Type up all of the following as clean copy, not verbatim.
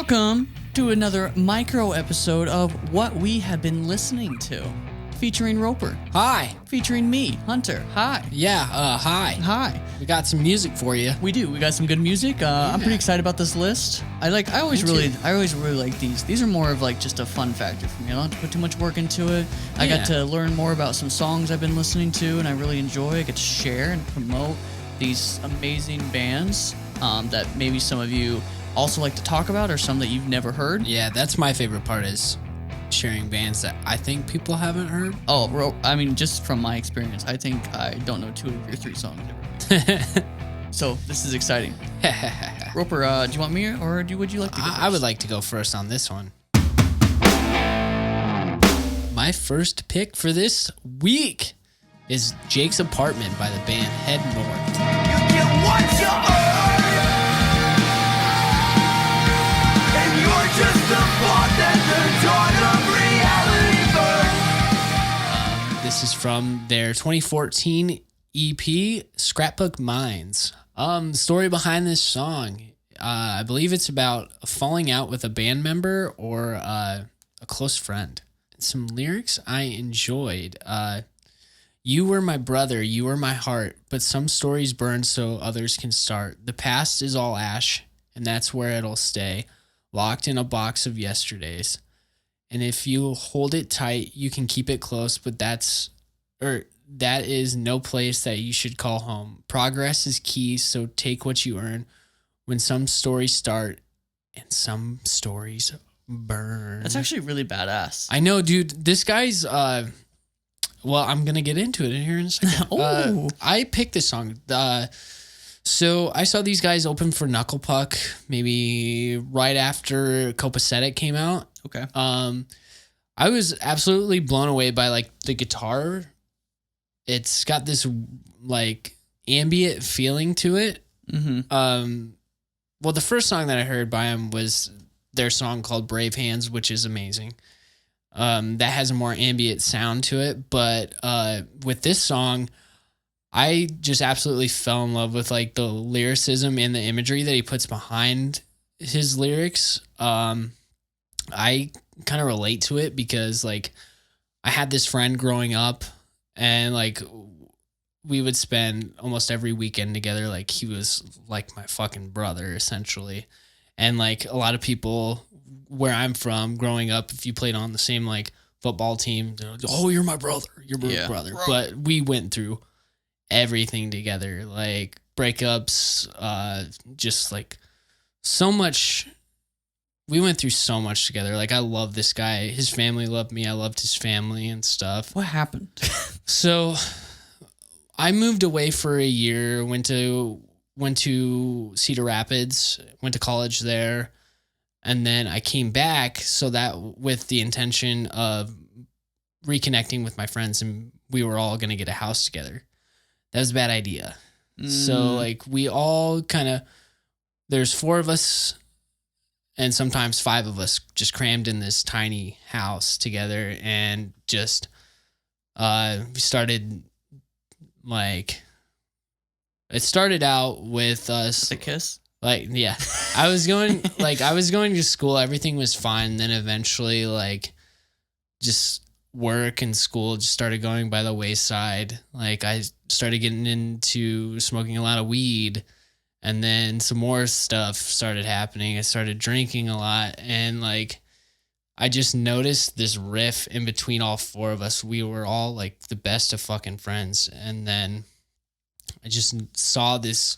Welcome to another micro episode of What We Have Been Listening to, featuring Roper. Hi. Featuring me, Hunter. Hi. Yeah, hi. Hi. We got some music for you. We do. We got some good music. I'm pretty excited about this list. I always really like these. These are more of like just a fun factor for me. I don't have to put too much work into it. I got to learn more about some songs I've been listening to, and I really enjoy. I get to share and promote these amazing bands that maybe some of you also like to talk about, or some that you've never heard. Yeah, that's my favorite part, is sharing bands that I think people haven't heard. Oh, I mean, just from my experience, I think I don't know 2 of your 3 songs ever. So this is exciting. Roper, do you want me, or would you like to go first? I would like to go first on this one. My first pick for this week is Jake's Apartment by the band Head North. You get what you earn, and you're just a pawn that the dawn of reality burns. This is from their 2014 EP, Scrapbook Minds. Story behind this song, I believe it's about falling out with a band member or a close friend. Some lyrics I enjoyed. You were my brother, you were my heart, but some stories burn so others can start. The past is all ash, and that's where it'll stay, locked in a box of yesterdays. And if you hold it tight, you can keep it close, but that is no place that you should call home. Progress is key, so take what you earn. When some stories start and some stories burn. That's actually really badass. I know, dude. This guy's well, I'm gonna get into it in here in a second. I picked this song. So I saw these guys open for Knuckle Puck maybe right after Copacetic came out. Okay. I was absolutely blown away by like the guitar. It's got this like ambient feeling to it. Mm-hmm. Well, the first song that I heard by him was their song called Brave Hands, which is amazing. That has a more ambient sound to it. But with this song, I just absolutely fell in love with like the lyricism and the imagery that he puts behind his lyrics. I kind of relate to it because like I had this friend growing up, and like we would spend almost every weekend together. Like he was like my fucking brother essentially. And like a lot of people where I'm from growing up, if you played on the same like football team, oh, you're my brother, you're my brother. But we went through everything together, like breakups, just like so much. We went through so much together. Like I love this guy. His family loved me. I loved his family and stuff. What happened? So I moved away for a year, went to Cedar Rapids, went to college there. And then I came back with the intention of reconnecting with my friends, and we were all going to get a house together. That was a bad idea. So like we all there's 4 of us and sometimes 5 of us just crammed in this tiny house together, and just we started like, it started out with us. A kiss? Like, yeah, I was going to school. Everything was fine. Then eventually like just work and school just started going by the wayside. Like I started getting into smoking a lot of weed, and then some more stuff started happening. I started drinking a lot, and like I just noticed this riff in between all 4 of us. We were all like the best of fucking friends. And then I just saw this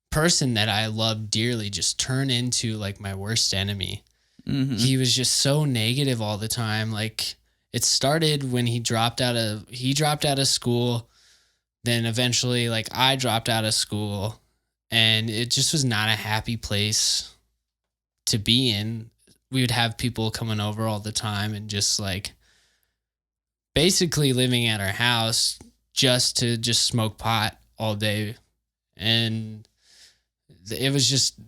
person that I loved dearly just turn into like my worst enemy. Mm-hmm. He was just so negative all the time. Like it started when he dropped out of school. Then eventually like I dropped out of school, and it just was not a happy place to be in. We would have people coming over all the time and just like basically living at our house just to smoke pot all day. And it was just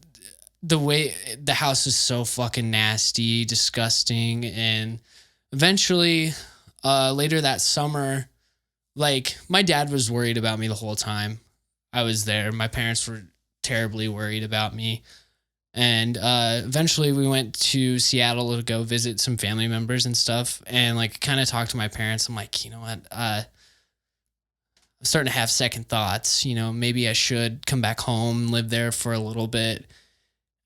the way the house is so fucking nasty, disgusting. And eventually, later that summer, like my dad was worried about me the whole time I was there. My parents were terribly worried about me. And eventually we went to Seattle to go visit some family members and stuff, and like kind of talked to my parents. I'm like, you know what? I'm starting to have second thoughts. You know, maybe I should come back home, live there for a little bit.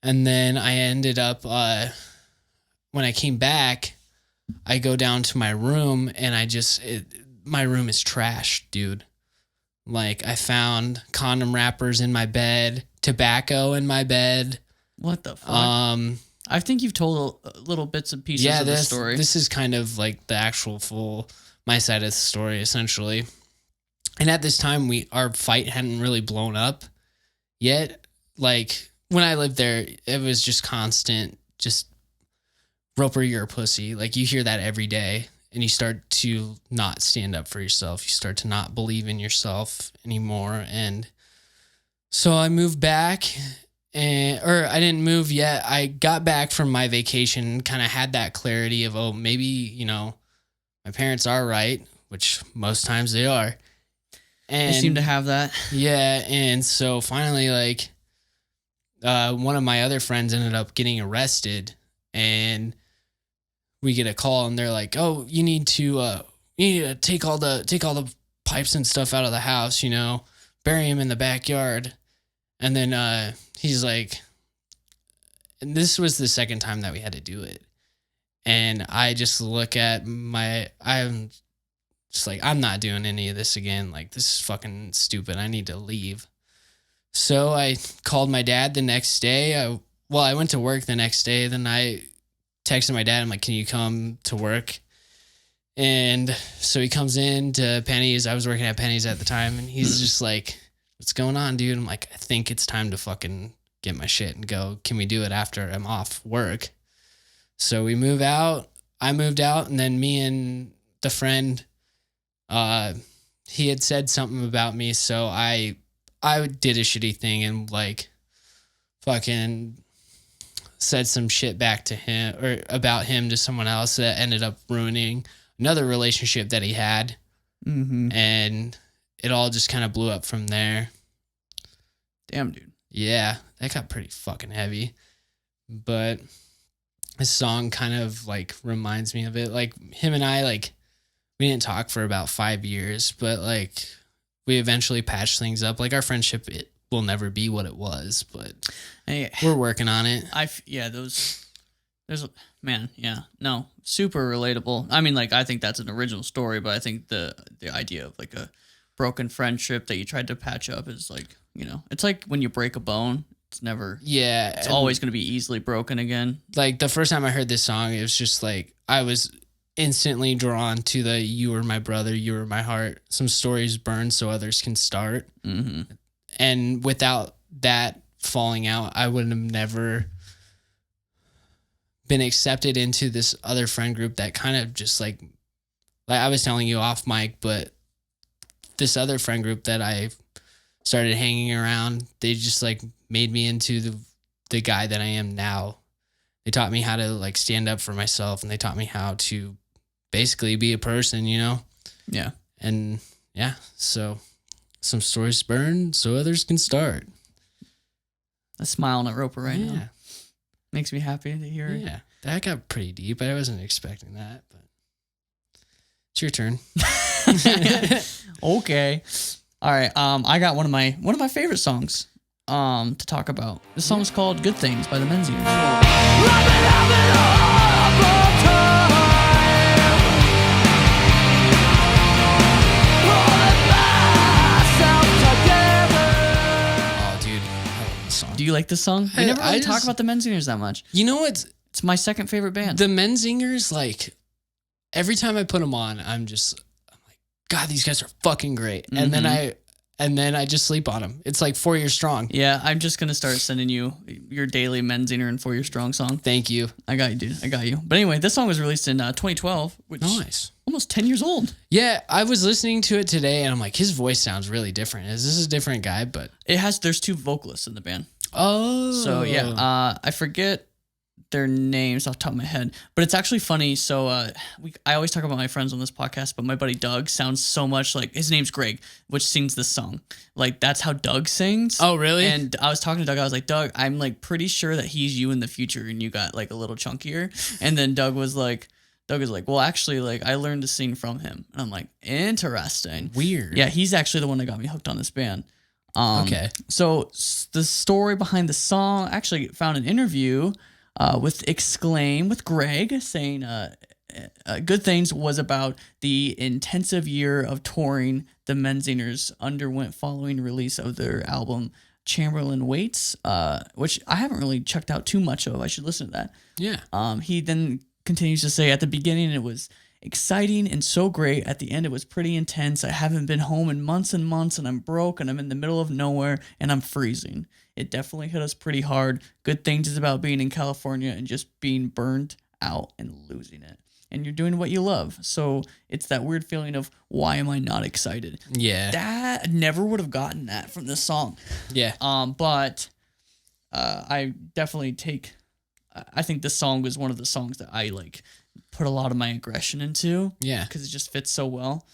And then I ended up, when I came back, I go down to my room and my room is trash, dude. Like, I found condom wrappers in my bed, tobacco in my bed. What the fuck? I think you've told little bits and pieces of the story. This is kind of like the actual my side of the story, essentially. And at this time, our fight hadn't really blown up yet. Like, when I lived there, it was just constant, just, Roper, you're a pussy. Like, you hear that every day, and you start to not stand up for yourself. You start to not believe in yourself anymore. And so I moved back, or I didn't move yet. I got back from my vacation, kind of had that clarity of, oh, maybe, you know, my parents are right, which most times they are. And they seem to have that. Yeah. And so finally, like, one of my other friends ended up getting arrested, and we get a call and they're like, oh, you need to take all the pipes and stuff out of the house, you know, bury him in the backyard. And then he's like, and this was the second time that we had to do it. And I just look at I'm just like, I'm not doing any of this again. Like, this is fucking stupid. I need to leave. So I called my dad the next day. I went to work the next day. Then I texted my dad. I'm like, can you come to work? And so he comes in to Penny's. I was working at Penny's at the time. And he's just like, what's going on, dude? I'm like, I think it's time to fucking get my shit and go. Can we do it after I'm off work? So we move out. I moved out. And then me and the friend, he had said something about me. So I did a shitty thing and like fucking said some shit back to him or about him to someone else that ended up ruining another relationship that he had. Mm-hmm. And it all just kind of blew up from there. Damn, dude. Yeah, that got pretty fucking heavy. But this song kind of like reminds me of it. Like, him and I, like, we didn't talk for about 5 years, but like we eventually patched things up. Like, our friendship, it will never be what it was, but hey, we're working on it. No, super relatable. I mean, like, I think that's an original story, but I think the idea of like a broken friendship that you tried to patch up is like, you know, it's like when you break a bone, it's always going to be easily broken again. Like, the first time I heard this song, it was just like, I was instantly drawn to the "You were my brother, you were my heart. Some stories burn so others can start." Mm-hmm. And without that falling out, I would have never been accepted into this other friend group that kind of just like I was telling you off mic, but this other friend group that I started hanging around, they just like made me into the guy that I am now. They taught me how to like stand up for myself, and they taught me how to basically be a person, you know? Yeah. And yeah, so some stories burn so others can start. I'm smiling at Roper right now. Yeah. Makes me happy to hear it. Yeah, that got pretty deep. I wasn't expecting that, but it's your turn. Okay. All right. I got one of my favorite songs to talk about. This song is called "Good Things" by the Menzingers. Oh, dude, I love this song. Do you like this song? We never really talk about the Menzingers that much. You know what? It's my second favorite band. The Menzingers, like, every time I put them on, I'm like, God, these guys are fucking great. Mm-hmm. And then I just sleep on them. It's like 4 Years Strong. Yeah, I'm just gonna start sending you your daily Menzinger and 4 Year Strong song. Thank you. I got you, dude. I got you. But anyway, this song was released in 2012, which Nice. Almost 10 years old. Yeah, I was listening to it today, and I'm like, his voice sounds really different. Is this a different guy? But there's two vocalists in the band. oh, So yeah, I forget their names off the top of my head, but it's actually funny. So I always talk about my friends on this podcast, but my buddy Doug sounds so much like, his name's Greg, which sings this song. Like, that's how Doug sings. Oh, really? And I was talking to Doug. I was like, Doug, I'm like pretty sure that he's you in the future, and you got like a little chunkier. And then Doug was like, well, actually, like, I learned to sing from him. And I'm like, interesting. Weird. Yeah, he's actually the one that got me hooked on this band. Okay. So the story behind the song, I actually found an interview with Exclaim with Greg saying Good Things was about the intensive year of touring the Menzingers underwent following release of their album Chamberlain Waits, which I haven't really checked out too much of. I should listen to that. Yeah. He then continues to say, at the beginning it was exciting and so great. At the end it was pretty intense. I haven't been home in months and months, and I'm broke, and I'm in the middle of nowhere, and I'm freezing. It definitely hit us pretty hard. Good Things is about being in California and just being burned out and losing it. And you're doing what you love. So it's that weird feeling of, why am I not excited? Yeah. That, I never would have gotten that from this song. Yeah. But I definitely I think this song was one of the songs that I like put a lot of my aggression into. Yeah. Because it just fits so well.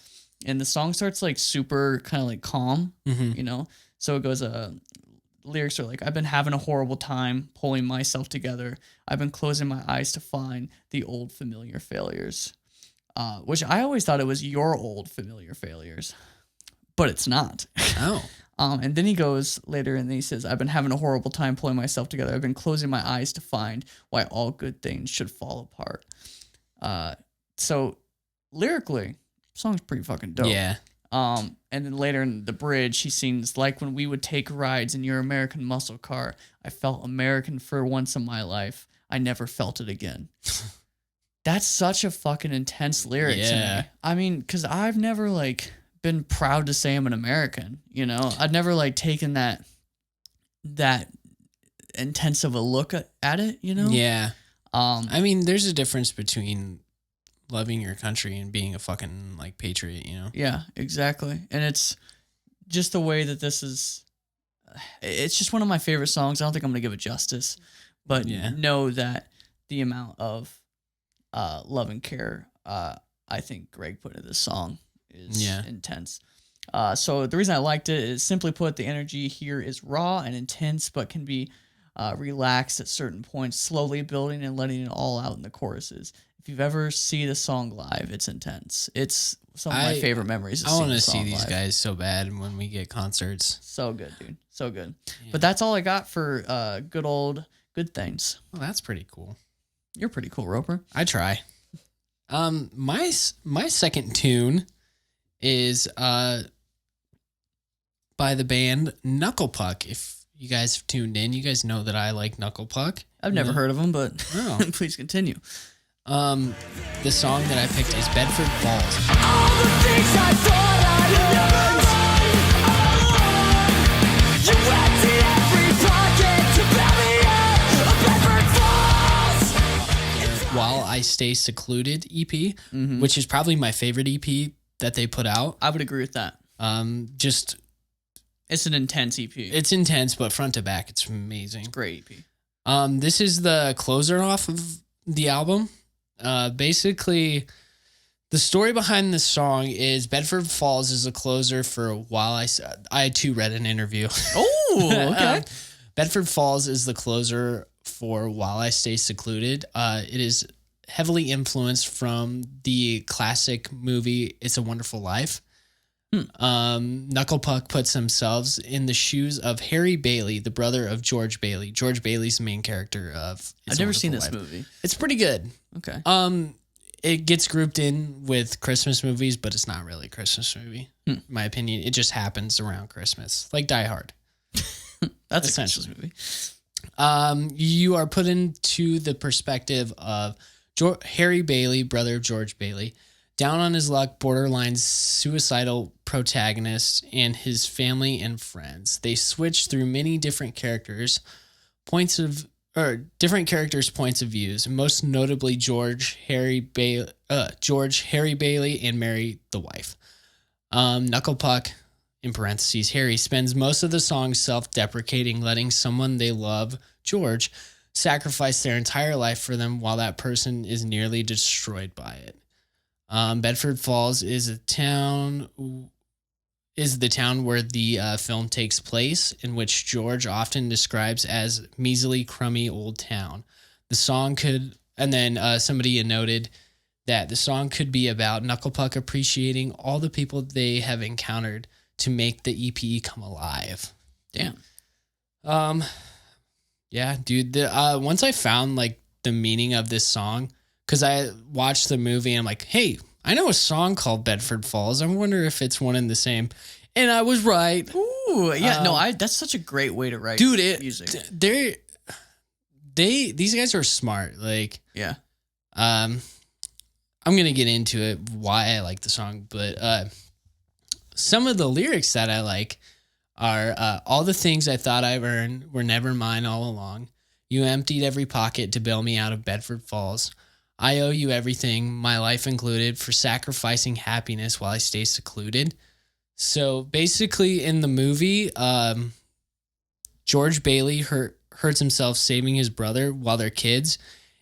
And the song starts like super kind of like calm, you know? So it goes, lyrics are like, I've been having a horrible time pulling myself together. I've been closing my eyes to find the old familiar failures. Which I always thought it was your old familiar failures, but it's not. Oh. And then he goes later and he says, I've been having a horrible time pulling myself together. I've been closing my eyes to find why all good things should fall apart. So lyrically, the song's pretty fucking dope. Yeah. And then later in the bridge, he sings, like when we would take rides in your American muscle car, I felt American for once in my life. I never felt it again. That's such a fucking intense lyric to me. I mean, because I've never like been proud to say I'm an American, you know? I'd never like taken that intense of a look at it, you know? Yeah. I mean, there's a difference between loving your country and being a fucking like patriot, you know? Yeah, exactly. And it's just the way that it's just one of my favorite songs. I don't think I'm going to give it justice, but know that the amount of love and care I think Greg put into this song is intense. So the reason I liked it is, simply put, the energy here is raw and intense, but can be relaxed at certain points, slowly building and letting it all out in the choruses. If you've ever seen the song live, it's intense. It's some of my favorite memories. I want to see these guys so bad when we get concerts. So good, dude. So good. Yeah. But that's all I got for Good Things. Well, that's pretty cool. You're pretty cool, Roper. I try. My second tune is by the band Knuckle Puck. If you guys have tuned in, you guys know that I like Knuckle Puck. I've never heard of them, but please continue. The song that I picked is Bedford Falls. All the things I thought I'd learned, you emptied every pocket to fill me up. A Bedford Falls. While I Stay Secluded EP, which is probably my favorite EP that they put out. I would agree with that. It's an intense EP. It's intense, but front to back, it's amazing. Great EP. This is the closer off of the album. Basically, the story behind this song is Bedford Falls is a closer for While I too read an interview. Oh, okay. Bedford Falls is the closer for While I Stay Secluded. It is heavily influenced from the classic movie It's a Wonderful Life. Knuckle Puck puts themselves in the shoes of Harry Bailey, the brother of George Bailey. George Bailey's the main character of I've never seen this movie. It's pretty good. Okay. It gets grouped in with Christmas movies, but it's not really a Christmas movie. In my opinion, it just happens around Christmas, like Die Hard. That's a Christmas movie. You are put into the perspective of Harry Bailey, brother of George Bailey, down on his luck, borderline suicidal protagonist, and his family and friends. They switch through many different characters' points of views, most notably George, Harry Bailey, and Mary, the wife. Knuckle Puck, in parentheses, Harry, spends most of the song self-deprecating, letting someone they love, George, sacrifice their entire life for them while that person is nearly destroyed by it. Bedford Falls is the town where the film takes place, in which George often describes as measly, crummy old town. The song could, and then somebody had noted that the song could be about Knuckle Puck appreciating all the people they have encountered to make the EP come alive. Damn. Yeah, dude. Once I found like the meaning of this song, because I watched the movie and I'm like, hey, I know a song called Bedford Falls. I wonder if it's one and the same. And I was right. Ooh, yeah. That's such a great way to write, dude. music. These guys are smart. Like, yeah. I'm gonna get into it why I like the song, but some of the lyrics that I like are all the things I thought I've earned were never mine all along. You emptied every pocket to bail me out of Bedford Falls. I owe you everything, my life included, for sacrificing happiness while I stay secluded. So basically in the movie, George Bailey hurts himself saving his brother while they're kids.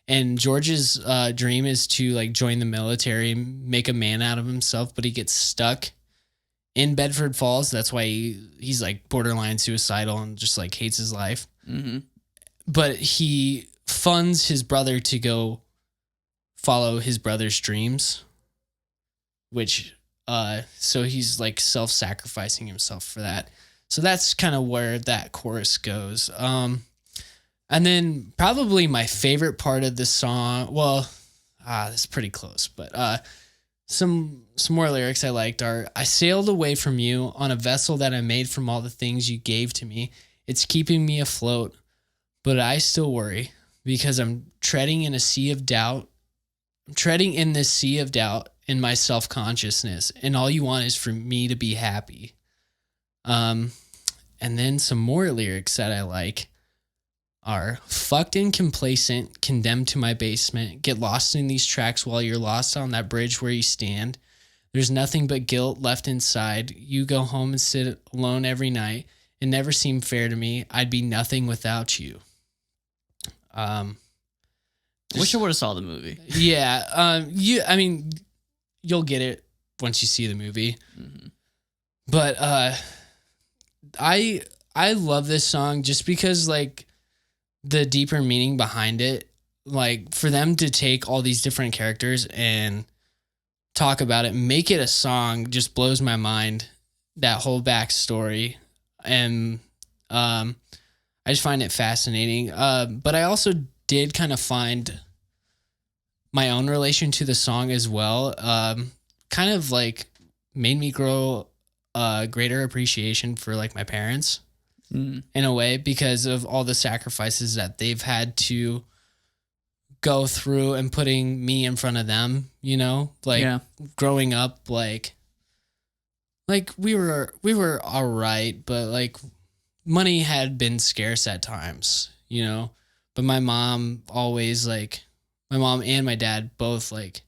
And George's dream is to like join the military and make a man out of himself, but he gets stuck in Bedford Falls. That's why he's like borderline suicidal and just like hates his life. Mm-hmm. But he funds his brother to go follow his brother's dreams, which so he's like self-sacrificing himself for that. So that's kind of where that chorus goes. And then probably my favorite part of the song, that's pretty close, but some more lyrics I liked are, I sailed away from you on a vessel that I made from all the things you gave to me. It's keeping me afloat, but I still worry because I'm treading in a sea of doubt. I'm treading in this sea of doubt in my self-consciousness, and all you want is for me to be happy. And then some more lyrics that I like are, fucked and complacent, condemned to my basement, get lost in these tracks while you're lost on that bridge where you stand. There's nothing but guilt left inside. You go home and sit alone every night. It never seemed fair to me. I'd be nothing without you. Wish I would have saw the movie. Yeah. You'll get it once you see the movie. Mm-hmm. But I love this song just because like the deeper meaning behind it, like for them to take all these different characters and talk about it, make it a song, just blows my mind. That whole backstory, and I just find it fascinating. But I also did kind of find my own relation to the song as well. Kind of like made me grow a greater appreciation for like my parents in a way, because of all the sacrifices that they've had to go through and putting me in front of them, you know, like growing up, like we were all right, but like money had been scarce at times, you know, but my mom always like, my mom and my dad both like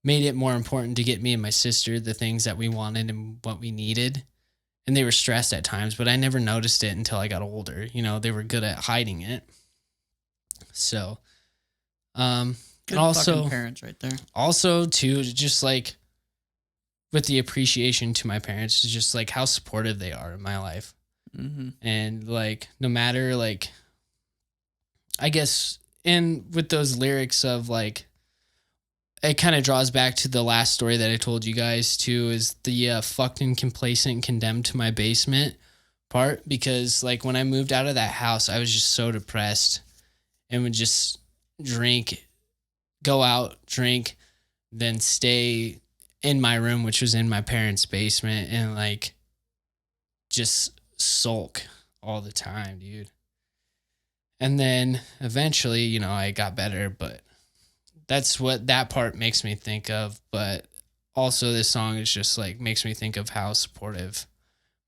made it more important to get me and my sister the things that we wanted and what we needed. And they were stressed at times, but I never noticed it until I got older. You know, they were good at hiding it. So, Good and also fucking parents right there. Also too, just like with the appreciation to my parents, is just like how supportive they are in my life. Mm-hmm. And like, no matter like, I guess, and with those lyrics of like, it kind of draws back to the last story that I told you guys too, is the fucked and complacent, condemned to my basement part. Because like when I moved out of that house, I was just so depressed and would just go out, drink, then stay in my room, which was in my parents' basement, and like just sulk all the time, dude. And then eventually, you know, I got better, but that's what that part makes me think of. But also this song is just like makes me think of how supportive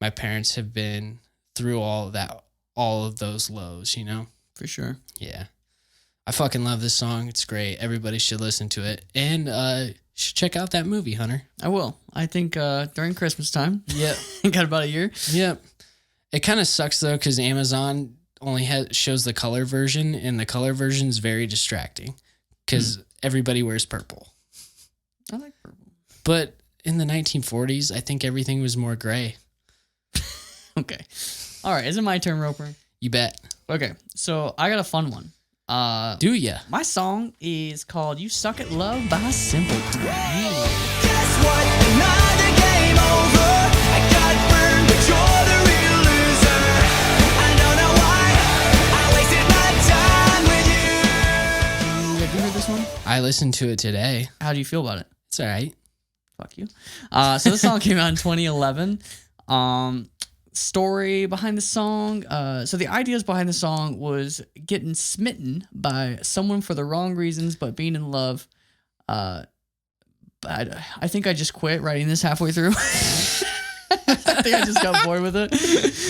my parents have been through all of those lows, you know? For sure. Yeah. I fucking love this song. It's great. Everybody should listen to it. And should check out that movie, Hunter. I will. I think during Christmas time. Yeah. Got about a year. Yep. It kind of sucks though, because Amazon only shows the color version, and the color version is very distracting because everybody wears purple. I like purple. But in the 1940s, I think everything was more gray. Okay. All right. Is it my turn, Roper? You bet. Okay. So I got a fun one. Do ya? My song is called "You Suck at Love" by Simple Plan. Guess what? Another game over. I got burned, but you're the real loser. I don't know why I wasted my time with you. Have you heard this one? I listened to it today. How do you feel about it? It's all right. Fuck you. So this song came out in 2011. Story behind the song. So the ideas behind the song was getting smitten by someone for the wrong reasons, but being in love. But I think I just quit writing this halfway through. I think I just got bored with it.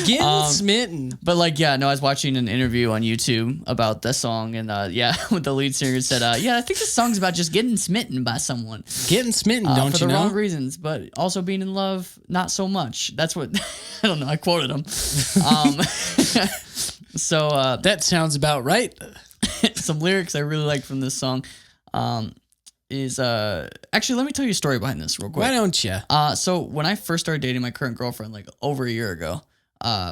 Getting smitten. But I was watching an interview on YouTube about the song, and with the lead singer said, I think this song's about just getting smitten by someone. Getting smitten, don't for you the know? wrong reasons, but also being in love, not so much. That's what I don't know. I quoted him. So That sounds about right. some lyrics I really like from this song is actually, let me tell you a story behind this real quick. Why don't you? So when I first started dating my current girlfriend, like over a year ago,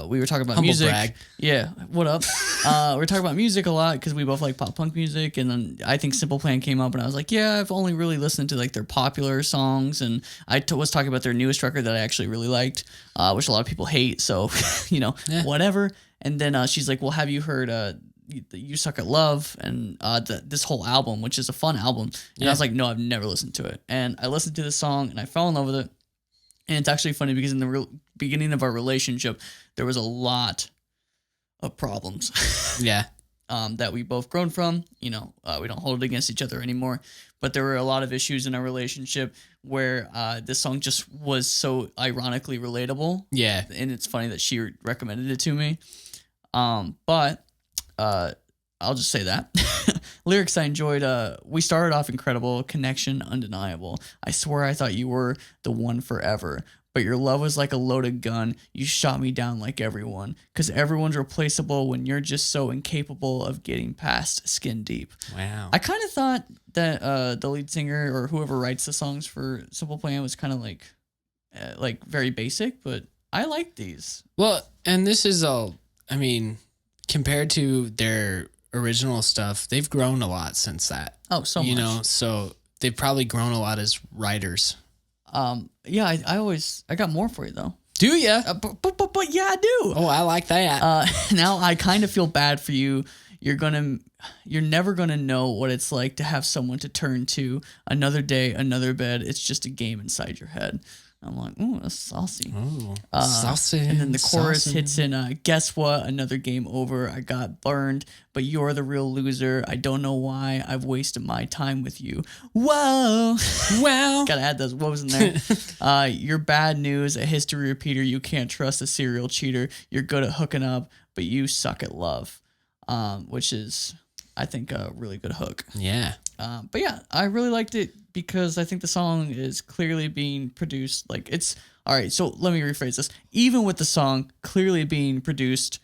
we were talking about Humble music. brag. Yeah, what up? We were talking about music a lot because we both like pop punk music, and then I think Simple Plan came up, and I was like, yeah, I've only really listened to like their popular songs, and I was talking about their newest record that I actually really liked, which a lot of people hate. So, whatever. And then she's like, well, have you heard You Suck at Love and this whole album, which is a fun album? And I was like, no, I've never listened to it. And I listened to the song and I fell in love with it. And it's actually funny because in the beginning of our relationship, there was a lot of problems. Yeah. That we both grown from. We don't hold it against each other anymore. But there were a lot of issues in our relationship where this song just was so ironically relatable. Yeah. And it's funny that she recommended it to me. But I'll just say that. Lyrics I enjoyed. We started off incredible, connection undeniable. I swear I thought you were the one forever. But your love was like a loaded gun. You shot me down like everyone. Because everyone's replaceable when you're just so incapable of getting past skin deep. Wow. I kind of thought that the lead singer or whoever writes the songs for Simple Plan was kind of like very basic, but I like these. Well, and this is compared to their original stuff, they've grown a lot since that. Oh, so much. So they've probably grown a lot as writers. I got more for you though. Do ya? But yeah, I do. Oh, I like that. Now I kind of feel bad for you. You're never gonna know what it's like to have someone to turn to. Another day, another bed. It's just a game inside your head. I'm like, ooh, that's saucy. Ooh, saucy. And then the chorus saucy. hits in, guess what? Another game over. I got burned, but you're the real loser. I don't know why I've wasted my time with you. Whoa. Wow. Gotta add those woes in there. You're bad news, a history repeater. You can't trust a serial cheater. You're good at hooking up, but you suck at love. Which is, I think, a really good hook. Yeah. But yeah, I really liked it because I think the song is clearly being produced. Like all right. So let me rephrase this. Even with the song clearly being produced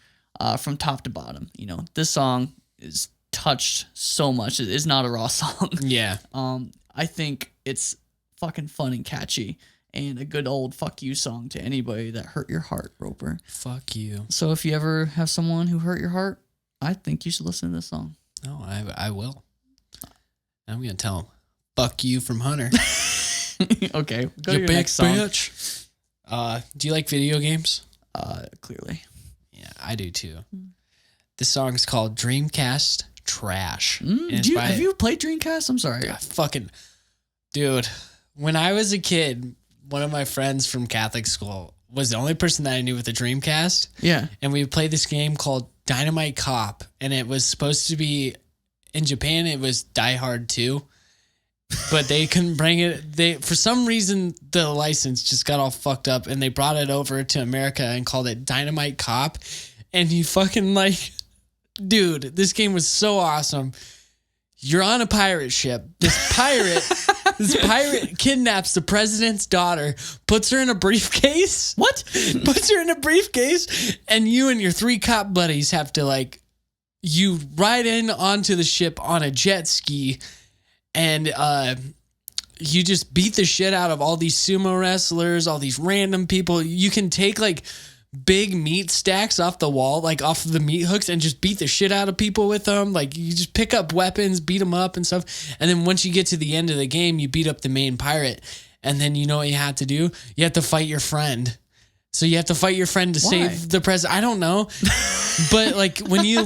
from top to bottom, this song is touched so much. It is not a raw song. Yeah. I think it's fucking fun and catchy and a good old fuck you song to anybody that hurt your heart, Roper. Fuck you. So if you ever have someone who hurt your heart, I think you should listen to this song. No, I will. I'm going to tell him, fuck you from Hunter. Okay. Go You to your big next song. bitch. Do you like video games? Clearly. Yeah, I do too. This song's called Dreamcast Trash. And it's Have you played Dreamcast? I'm sorry. Dude, when I was a kid, one of my friends from Catholic school was the only person that I knew with a Dreamcast. Yeah. And we played this game called Dynamite Cop, and it was supposed to be, in Japan, it was Die Hard 2, but they couldn't bring it. For some reason, the license just got all fucked up, and they brought it over to America and called it Dynamite Cop. And you fucking dude, this game was so awesome. You're on a pirate ship. This pirate kidnaps the president's daughter, puts her in a briefcase. What? Puts her in a briefcase, and you and your 3 cop buddies have to like, you ride in onto the ship on a jet ski, and you just beat the shit out of all these sumo wrestlers, all these random people. You can take like big meat stacks off the wall, like off of the meat hooks, and just beat the shit out of people with them. Like you just pick up weapons, beat them up and stuff. And then once you get to the end of the game, you beat up the main pirate. And then you know what you have to do? You have to fight your friend. So you have to fight your friend to save the president. I don't know. But like when you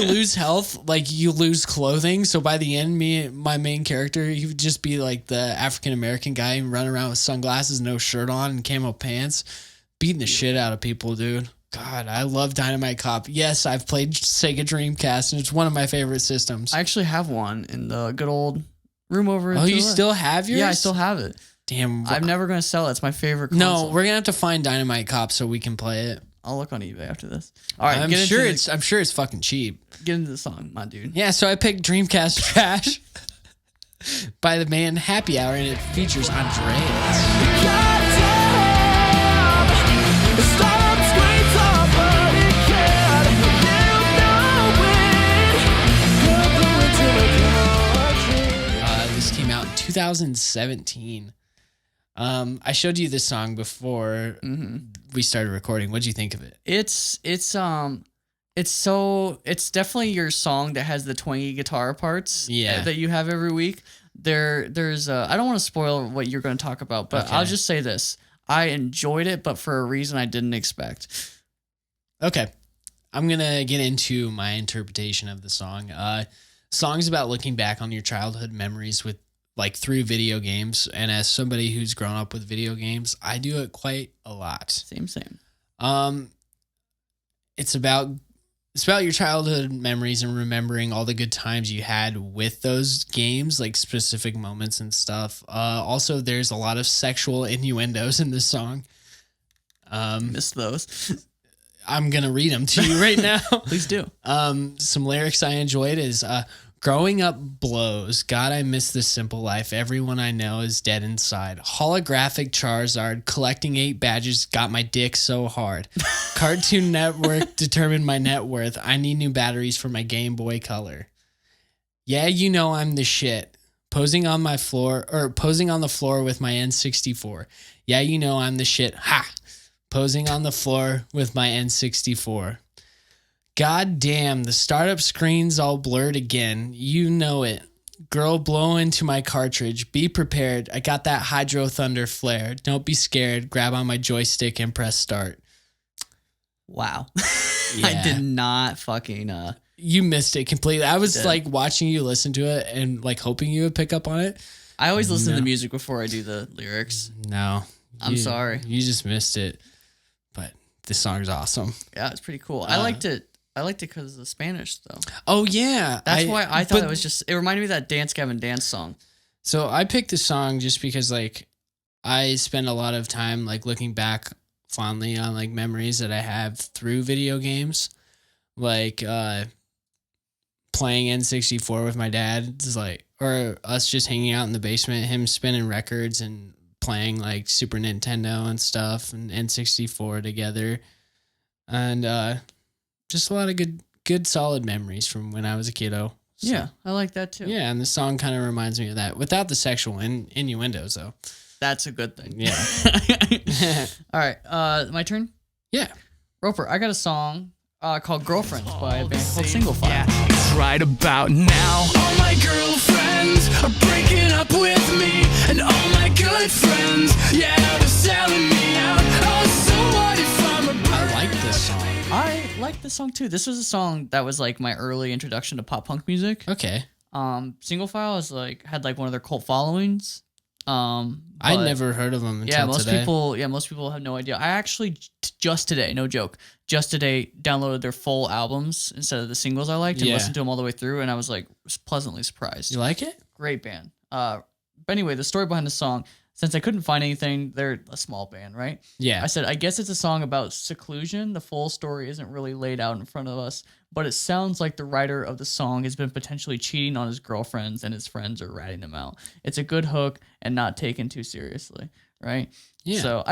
lose health, like you lose clothing. So by the end, my main character, he would just be like the African American guy and run around with sunglasses, no shirt on, and camo pants, beating the shit out of people, dude. God, I love Dynamite Cop. Yes, I've played Sega Dreamcast, and it's one of my favorite systems. I actually have one in the good old room over. Oh, you still have yours? Yeah, I still have it. Damn. I'm never going to sell it. It's my favorite console. No, we're going to have to find Dynamite Cop so we can play it. I'll look on eBay after this. All right, I'm sure it's fucking cheap. Get into the song, my dude. Yeah, so I picked Dreamcast Trash by the band Happy Hour, and it features Andreas. This came out in 2017. I showed you this song before we started recording. What'd you think of it? It's definitely your song that has the twangy guitar parts that you have every week. There's I don't want to spoil what you're going to talk about, but Okay. I'll just say this. I enjoyed it, but for a reason I didn't expect. Okay. I'm going to get into my interpretation of the song. Song's about looking back on your childhood memories with like through video games. And as somebody who's grown up with video games, I do it quite a lot. Same. It's about your childhood memories and remembering all the good times you had with those games, like specific moments and stuff. Also, there's a lot of sexual innuendos in this song. Missed those. I'm going to read them to you right now. Please do. Some lyrics I enjoyed is, growing up blows. God, I miss this simple life. Everyone I know is dead inside. Holographic Charizard. Collecting 8 badges got my dick so hard. Cartoon Network determined my net worth. I need new batteries for my Game Boy Color. Yeah, you know I'm the shit. Posing on the floor with my N64. Yeah, you know I'm the shit. Ha! Posing on the floor with my N64. God damn, the startup screen's all blurred again. You know it. Girl, blow into my cartridge. Be prepared. I got that Hydro Thunder flare. Don't be scared. Grab on my joystick and press start. Wow. Yeah. I did not fucking... You missed it completely. I was like watching you listen to it and like hoping you would pick up on it. I always listen to the music before I do the lyrics. No. I'm sorry. You just missed it. But this song's awesome. Yeah, it's pretty cool. I liked it. I liked it because of the Spanish, though. Oh, yeah. That's why I thought it was just... It reminded me of that Dance Gavin Dance song. So I picked this song just because, like, I spend a lot of time, like, looking back fondly on, like, memories that I have through video games. Like, playing N64 with my dad. It's like... Or us just hanging out in the basement, him spinning records and playing, like, Super Nintendo and stuff and N64 together. And, just a lot of good, solid memories from when I was a kiddo. So, Yeah, I like that too. yeah, and the song kind of reminds me of that, without the sexual innuendos, though. That's a good thing. Yeah. All right, my turn? Yeah. Roper, I got a song called Girlfriends by a band called Single File. Yeah, it's right about now. All my girlfriends are breaking up with me, and all my good friends, yeah, they're selling me out. Oh, so what if I'm a I like this song. I like this song too. This was a song that was like my early introduction to pop punk music. Okay. Single File is like had like one of their cult followings. I never heard of them until yeah, most today. people have no idea. I actually just today, no joke, just today downloaded their full albums instead of the singles I liked and listened to them all the way through, and I was like pleasantly surprised. You like it? Great band. But anyway, the story behind the song, since I couldn't find anything, they're a small band, right? Yeah. I said, I guess it's a song about seclusion. The full story isn't really laid out in front of us, but it sounds like the writer of the song has been potentially cheating on his girlfriends and his friends are ratting him out. It's a good hook and not taken too seriously, right? Yeah. So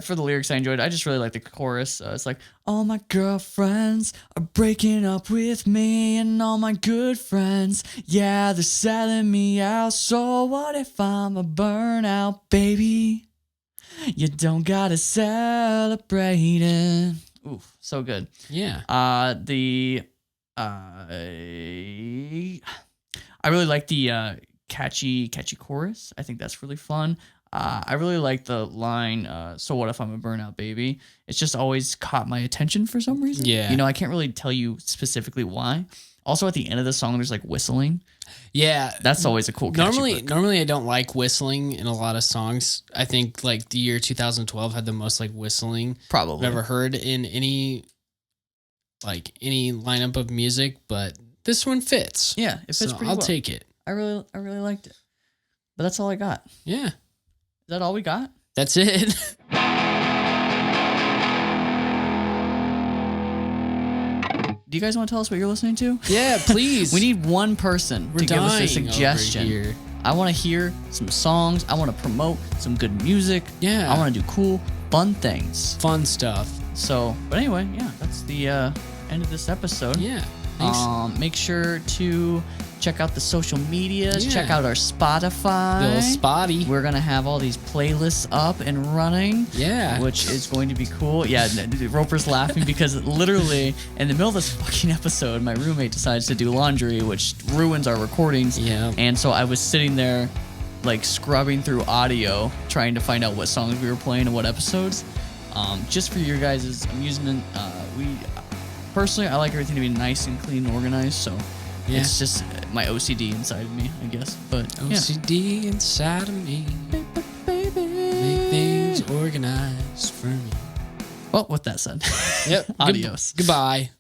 for the lyrics I enjoyed, I just really like the chorus. It's like, all my girlfriends are breaking up with me and all my good friends, yeah, they're selling me out. So what if I'm a burnout, baby? You don't gotta celebrate it. Ooh, so good. Yeah. I really like the catchy chorus. I think that's really fun. I really like the line, so what if I'm a burnout baby? It's just always caught my attention for some reason. Yeah. You know, I can't really tell you specifically why. Also, at the end of the song, there's like whistling. Yeah. That's always a cool catchy hook. Normally I don't like whistling in a lot of songs. I think like the year 2012 had the most like whistling Probably. I've ever heard in any lineup of music, but this one fits. Yeah, it fits so pretty I'll well. take it. I really liked it. But that's all I got. Yeah. Is that all we got? That's it. Do you guys want to tell us what you're listening to? Yeah, please. We need one person We're to give us a dying suggestion. over here. I want to hear some songs. I want to promote some good music. Yeah. I want to do cool, fun things. Fun stuff. So, but anyway, yeah, that's the end of this episode. Yeah. Thanks. Make sure to check out the social medias. Yeah. Check out our Spotify. Little spotty. We're gonna have all these playlists up and running. Yeah. Which is going to be cool. Yeah, Roper's laughing because literally in the middle of this fucking episode, my roommate decides to do laundry, which ruins our recordings. Yeah. And so I was sitting there, like scrubbing through audio, trying to find out what songs we were playing and what episodes. Just for your guys' amusement, personally, I like everything to be nice and clean and organized, so Yeah. it's just my OCD inside of me, I guess. But OCD inside of me. Make things organized for me. Well, with that said, Yep. adios. Goodbye.